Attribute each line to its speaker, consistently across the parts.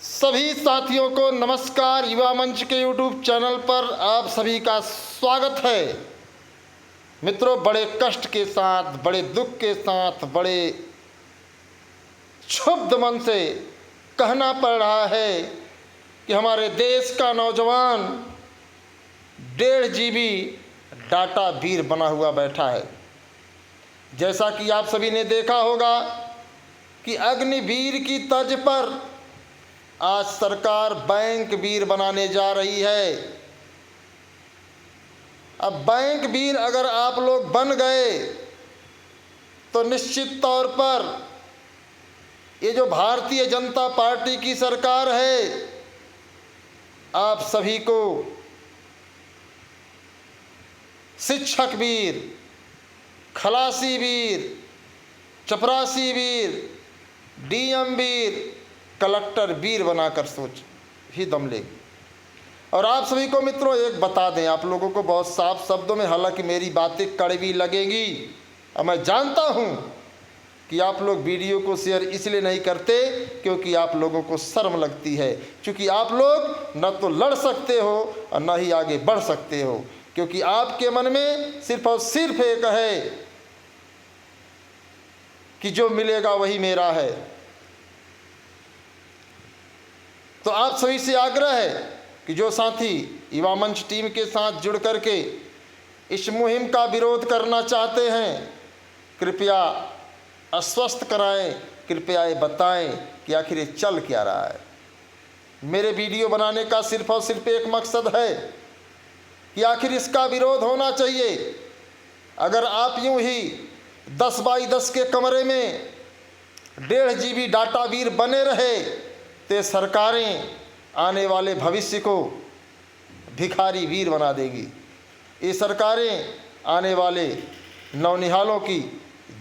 Speaker 1: सभी साथियों को नमस्कार। युवा मंच के यूट्यूब चैनल पर आप सभी का स्वागत है। मित्रों, बड़े कष्ट के साथ, बड़े दुख के साथ, बड़े क्षुब्ध मन से कहना पड़ रहा है कि हमारे देश का नौजवान 1.5 GB डाटा वीर बना हुआ बैठा है। जैसा कि आप सभी ने देखा होगा कि अग्निवीर की तर्ज पर आज सरकार बैंक वीर बनाने जा रही है। अब बैंक वीर अगर आप लोग बन गए तो निश्चित तौर पर ये जो भारतीय जनता पार्टी की सरकार है, आप सभी को शिक्षक वीर, खलासी वीर, चपरासी वीर, डीएम वीर, कलेक्टर वीर बनाकर सोच ही दम लेगी। और आप सभी को मित्रों एक बता दें, आप लोगों को बहुत साफ शब्दों में, हालांकि मेरी बातें कड़वी लगेंगी और मैं जानता हूं कि आप लोग वीडियो को शेयर इसलिए नहीं करते क्योंकि आप लोगों को शर्म लगती है, क्योंकि आप लोग न तो लड़ सकते हो और न ही आगे बढ़ सकते हो, क्योंकि आपके मन में सिर्फ और सिर्फ एक है कि जो मिलेगा वही मेरा है। तो आप सभी से आग्रह है कि जो साथी युवा मंच टीम के साथ जुड़ करके इस मुहिम का विरोध करना चाहते हैं, कृपया आश्वस्त कराएं, कृपया ये बताएं कि आखिर ये चल क्या रहा है। मेरे वीडियो बनाने का सिर्फ और सिर्फ एक मकसद है कि आखिर इसका विरोध होना चाहिए। अगर आप यूं ही 10 बाई 10 के कमरे में 1.5 GB डाटा वीर बने रहे तो सरकारें आने वाले भविष्य को भिखारी वीर बना देगी। ये सरकारें आने वाले नौनिहालों की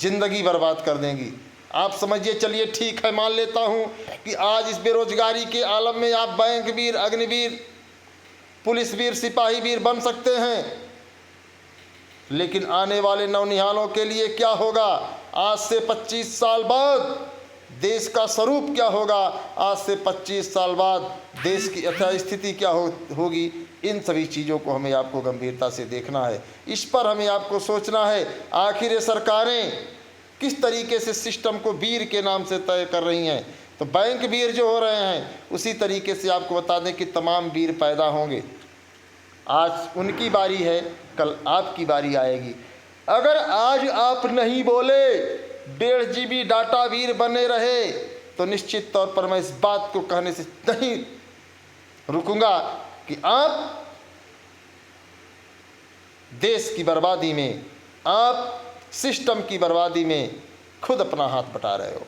Speaker 1: ज़िंदगी बर्बाद कर देंगी। आप समझिए, चलिए ठीक है, मान लेता हूँ कि आज इस बेरोजगारी के आलम में आप बैंक वीर, अग्निवीर, पुलिस वीर, सिपाही वीर बन सकते हैं, लेकिन आने वाले नौनिहालों के लिए क्या होगा? आज से 25 साल बाद देश का स्वरूप क्या होगा? आज से 25 साल बाद देश की यथास्थिति क्या होगी? इन सभी चीज़ों को हमें आपको गंभीरता से देखना है। इस पर हमें आपको सोचना है, आखिर ये सरकारें किस तरीके से सिस्टम को वीर के नाम से तय कर रही हैं। तो बैंक वीर जो हो रहे हैं, उसी तरीके से आपको बता दें कि तमाम वीर पैदा होंगे। आज उनकी बारी है, कल आपकी बारी आएगी। अगर आज आप नहीं बोले, 1.5 GB डाटा वीर बने रहे, तो निश्चित तौर पर मैं इस बात को कहने से नहीं रुकूंगा कि आप देश की बर्बादी में, आप सिस्टम की बर्बादी में खुद अपना हाथ बटा रहे हो।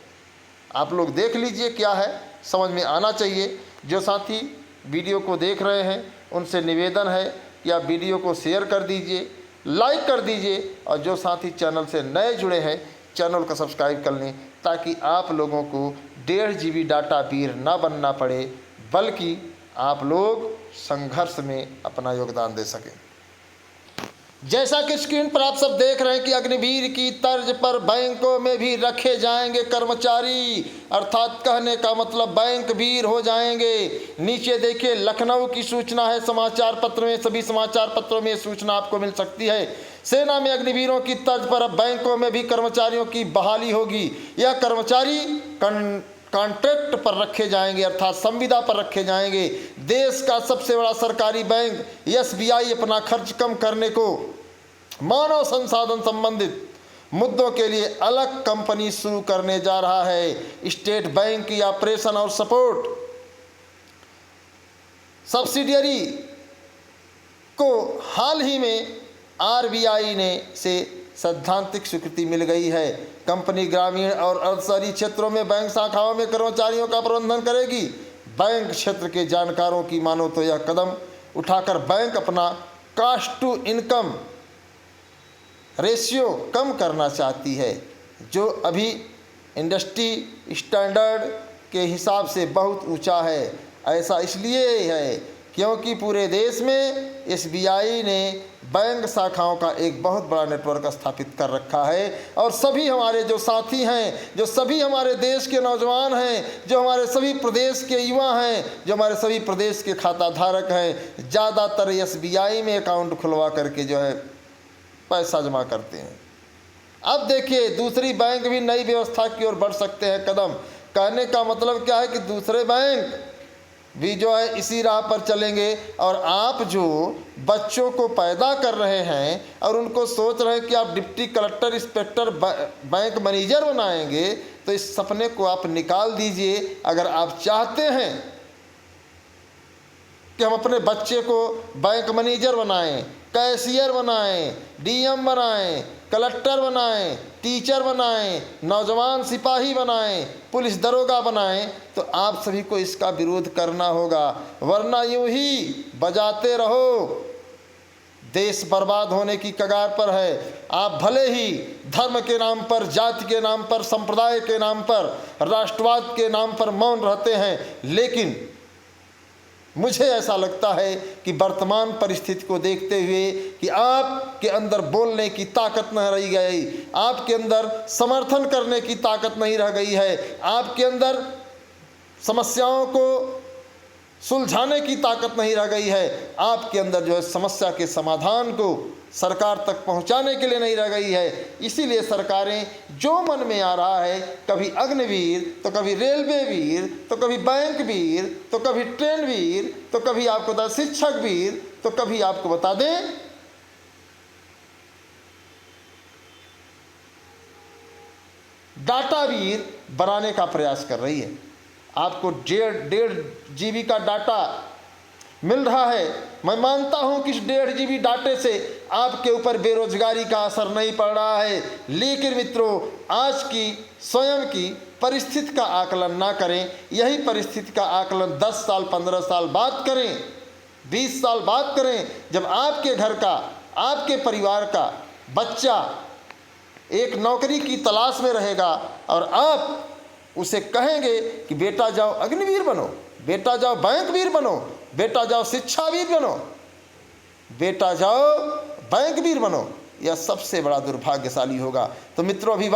Speaker 1: आप लोग देख लीजिए, क्या है समझ में आना चाहिए। जो साथी वीडियो को देख रहे हैं उनसे निवेदन है कि आप वीडियो को शेयर कर दीजिए, लाइक कर दीजिए, और जो साथी चैनल से नए जुड़े हैं चैनल को सब्सक्राइब कर लें, ताकि आप लोगों को 1.5 GB डाटा वीर ना बनना पड़े, बल्कि आप लोग संघर्ष में अपना योगदान दे सकें। जैसा कि स्क्रीन पर आप सब देख रहे हैं कि अग्निवीर की तर्ज पर बैंकों में भी रखे जाएंगे कर्मचारी, अर्थात कहने का मतलब बैंक वीर हो जाएंगे। नीचे देखिए, लखनऊ की सूचना है, समाचार पत्र में, सभी समाचार पत्रों में सूचना आपको मिल सकती है। सेना में अग्निवीरों की तर्ज पर अब बैंकों में भी कर्मचारियों की बहाली होगी। यह कर्मचारी कॉन्ट्रैक्ट पर रखे जाएंगे, अर्थात संविदा पर रखे जाएंगे। देश का सबसे बड़ा सरकारी बैंक SBI अपना खर्च कम करने को मानव संसाधन संबंधित मुद्दों के लिए अलग कंपनी शुरू करने जा रहा है। स्टेट बैंक की ऑपरेशन और सपोर्ट सब्सिडियरी को हाल ही में RBI ने से सैद्धांतिक स्वीकृति मिल गई है। कंपनी ग्रामीण और अर्धशहरी क्षेत्रों में बैंक शाखाओं में कर्मचारियों का प्रबंधन करेगी। बैंक क्षेत्र के जानकारों की मानो तो यह कदम उठाकर बैंक अपना कॉस्ट टू इनकम रेशियो कम करना चाहती है, जो अभी इंडस्ट्री स्टैंडर्ड के हिसाब से बहुत ऊंचा है। ऐसा इसलिए है क्योंकि पूरे देश में SBI ने बैंक शाखाओं का एक बहुत बड़ा नेटवर्क स्थापित कर रखा है। और सभी हमारे जो साथी हैं, जो सभी हमारे देश के नौजवान हैं, जो हमारे सभी प्रदेश के युवा हैं, जो हमारे सभी प्रदेश के खाता धारक हैं, ज़्यादातर SBI में अकाउंट खुलवा करके जो है पैसा जमा करते हैं। अब देखिए, दूसरी बैंक भी नई व्यवस्था की ओर बढ़ सकते हैं कदम। कहने का मतलब क्या है कि दूसरे बैंक भी जो है इसी राह पर चलेंगे। और आप जो बच्चों को पैदा कर रहे हैं और उनको सोच रहे हैं कि आप deputy collector, inspector, bank manager बनाएंगे, तो इस सपने को आप निकाल दीजिए। अगर आप चाहते हैं कि हम अपने बच्चे को बैंक मैनेजर बनाएं, कैशियर बनाएं, DM बनाएं, कलेक्टर बनाएं, टीचर बनाएं, नौजवान सिपाही बनाएं, पुलिस दरोगा बनाएं, तो आप सभी को इसका विरोध करना होगा। वरना यूं ही बजाते रहो, देश बर्बाद होने की कगार पर है। आप भले ही धर्म के नाम पर, जाति के नाम पर, संप्रदाय के नाम पर, राष्ट्रवाद के नाम पर मौन रहते हैं, लेकिन मुझे ऐसा लगता है कि वर्तमान परिस्थिति को देखते हुए कि आपके अंदर बोलने की ताकत नहीं रह गई, आपके अंदर समर्थन करने की ताकत नहीं रह गई है, आपके अंदर समस्याओं को सुलझाने की ताकत नहीं रह गई है, आपके अंदर जो है समस्या के समाधान को सरकार तक पहुंचाने के लिए नहीं रह गई है। इसीलिए सरकारें जो मन में आ रहा है, कभी अग्निवीर, तो कभी रेलवे वीर, तो कभी बैंक वीर, तो कभी ट्रेन वीर, तो कभी आपको बता शिक्षक वीर, तो कभी आपको बता दें डाटा वीर बनाने का प्रयास कर रही है। आपको 1.5 GB का डाटा मिल रहा है। मैं मानता हूं कि इस 1.5 GB डाटे से आपके ऊपर बेरोजगारी का असर नहीं पड़ रहा है, लेकिन मित्रों, आज की स्वयं की परिस्थिति का आकलन ना करें। यही परिस्थिति का आकलन 10 साल, 15 साल बाद करें, 20 साल बाद करें, जब आपके घर का, आपके परिवार का बच्चा एक नौकरी की तलाश में रहेगा और आप उसे कहेंगे कि बेटा जाओ अग्निवीर बनो, बेटा जाओ बैंक वीर बनो, बेटा जाओ शिक्षा वीर बनो, बेटा जाओ बैंक वीर बनो, यह सबसे बड़ा दुर्भाग्यशाली होगा। तो मित्रों, अभी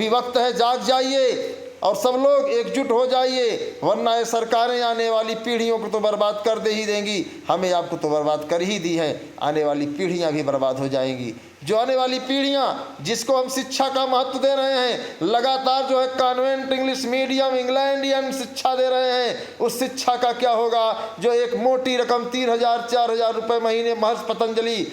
Speaker 1: वक्त है, जाग जाइए और सब लोग एकजुट हो जाइए, वरना ये सरकारें आने वाली पीढ़ियों को तो बर्बाद कर दे ही देंगी। हमें आपको तो बर्बाद कर ही दी है, आने वाली पीढ़ियां भी बर्बाद हो जाएंगी। जो आने वाली पीढ़ियां, जिसको हम शिक्षा का महत्व दे रहे हैं, लगातार जो है कॉन्वेंट, इंग्लिश मीडियम, इंग्लैंडियन शिक्षा दे रहे हैं, उस शिक्षा का क्या होगा जो एक मोटी रकम 3,000 4,000 रुपये महीने महज पतंजलि,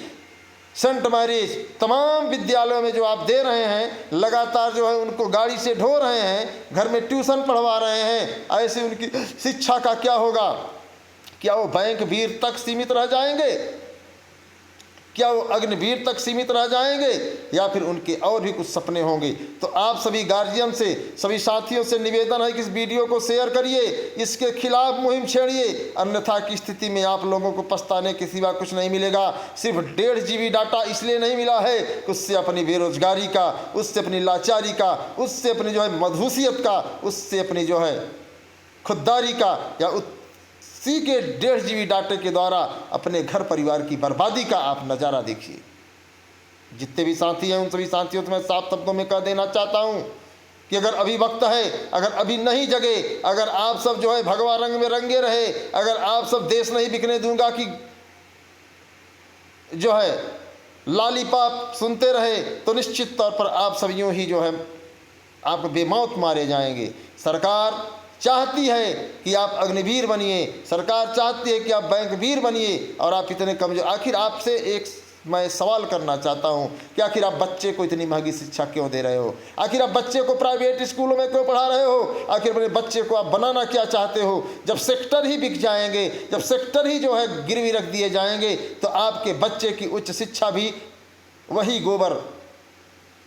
Speaker 1: सेंट मैरिज, तमाम विद्यालयों में जो आप दे रहे हैं, लगातार जो है उनको गाड़ी से ढो रहे हैं, घर में ट्यूशन पढ़वा रहे हैं, ऐसे उनकी शिक्षा का क्या होगा? क्या वो बैंक वीर तक सीमित रह जाएंगे? क्या वो अग्निवीर तक सीमित रह जाएंगे, या फिर उनके और भी कुछ सपने होंगे? तो आप सभी गार्जियन से, सभी साथियों से निवेदन है कि इस वीडियो को शेयर करिए, इसके खिलाफ मुहिम छेड़िए, अन्यथा की स्थिति में आप लोगों को पछताने के सिवा कुछ नहीं मिलेगा। सिर्फ 1.5 GB डाटा इसलिए नहीं मिला है कि उससे अपनी बेरोजगारी का, उससे अपनी लाचारी का, उससे अपनी जो है मधुसियत का, उससे अपनी जो है खुददारी का, या उसी के 1.5 GB डाटे के द्वारा अपने घर परिवार की बर्बादी का आप नज़ारा देखिए। जितने भी साथी हैं, उन सभी साथियों से मैं साफ शब्दों में कह देना चाहता हूँ कि अगर अभी वक्त है, अगर अभी नहीं जगे, अगर आप सब जो है भगवा रंग में रंगे रहे, अगर आप सब देश नहीं बिकने दूंगा कि जो है लॉलीपॉप सुनते रहे, तो निश्चित तौर पर आप सब यूँ ही जो है आप बेमौत मारे जाएंगे। सरकार चाहती है कि आप अग्निवीर बनिए, सरकार चाहती है कि आप बैंक वीर बनिए, और आप इतने कमजोर। आखिर आपसे एक मैं सवाल करना चाहता हूं कि आखिर आप बच्चे को इतनी महंगी शिक्षा क्यों दे रहे हो? आखिर आप बच्चे को प्राइवेट स्कूलों में क्यों पढ़ा रहे हो? आखिर अपने बच्चे को आप बनाना क्या चाहते हो? जब सेक्टर ही बिक जाएंगे, जब सेक्टर ही जो है गिरवी रख दिए जाएंगे, तो आपके बच्चे की उच्च शिक्षा भी वही गोबर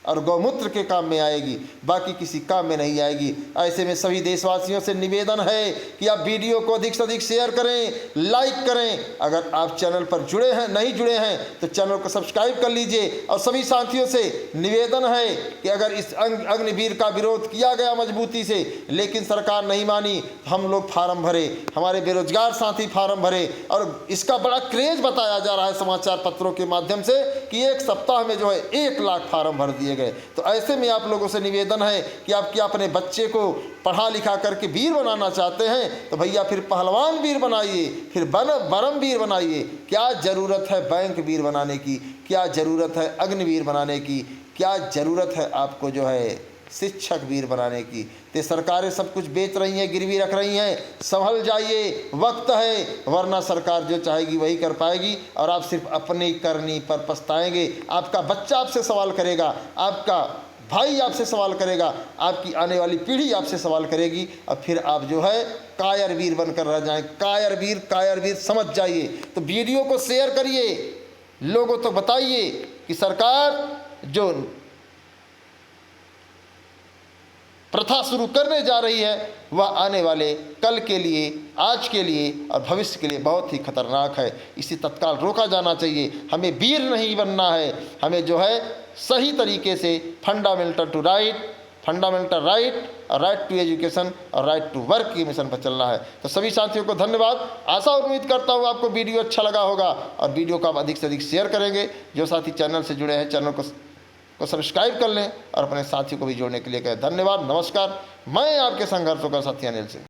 Speaker 1: और गौमूत्र के काम में आएगी, बाकी किसी काम में नहीं आएगी। ऐसे में सभी देशवासियों से निवेदन है कि आप वीडियो को अधिक से अधिक शेयर करें, लाइक करें। अगर आप चैनल पर जुड़े हैं, नहीं जुड़े हैं तो चैनल को सब्सक्राइब कर लीजिए। और सभी साथियों से निवेदन है कि अगर इस अग्निवीर का विरोध किया गया मजबूती से, लेकिन सरकार नहीं मानी, हम लोग फार्म भरे, हमारे बेरोजगार साथी फार्म भरे, और इसका बड़ा क्रेज बताया जा रहा है समाचार पत्रों के माध्यम से कि एक सप्ताह में जो है 1 लाख फार्म भर दिए गए। तो ऐसे में आप लोगों से निवेदन है कि आप क्या अपने बच्चे को पढ़ा लिखा करके वीर बनाना चाहते हैं तो भैया फिर पहलवान वीर बनाइए, फिर बरम वीर बनाइए। क्या ज़रूरत है बैंक वीर बनाने की, क्या ज़रूरत है अग्निवीर बनाने की, क्या ज़रूरत है आपको जो है शिक्षक वीर बनाने की। तो सरकारें सब कुछ बेच रही हैं, गिरवी रख रही हैं। संभल जाइए, वक्त है, वरना सरकार जो चाहेगी वही कर पाएगी और आप सिर्फ अपनी करनी पर पछताएंगे। आपका बच्चा आपसे सवाल करेगा, आपका भाई आपसे सवाल करेगा, आपकी आने वाली पीढ़ी आपसे सवाल करेगी, और फिर आप जो है कायर वीर बनकर रह जाएं। कायर वीर समझ जाइए। तो वीडियो को शेयर करिए, लोगों तो बताइए कि सरकार जो प्रथा शुरू करने जा रही है वह आने वाले कल के लिए, आज के लिए और भविष्य के लिए बहुत ही खतरनाक है। इसे तत्काल रोका जाना चाहिए। हमें वीर नहीं बनना है, हमें जो है सही तरीके से फंडामेंटल राइट और राइट टू एजुकेशन और राइट टू वर्क के मिशन पर चलना है। तो सभी साथियों को धन्यवाद। आशा और उम्मीद करता हूँ आपको वीडियो अच्छा लगा होगा और वीडियो को आप अधिक से अधिक शेयर करेंगे। जो साथी चैनल से जुड़े हैं चैनल को सब्सक्राइब कर लें और अपने साथियों को भी जोड़ने के लिए कहें। धन्यवाद, नमस्कार। मैं आपके संघर्षों का साथी अनिल सिंह।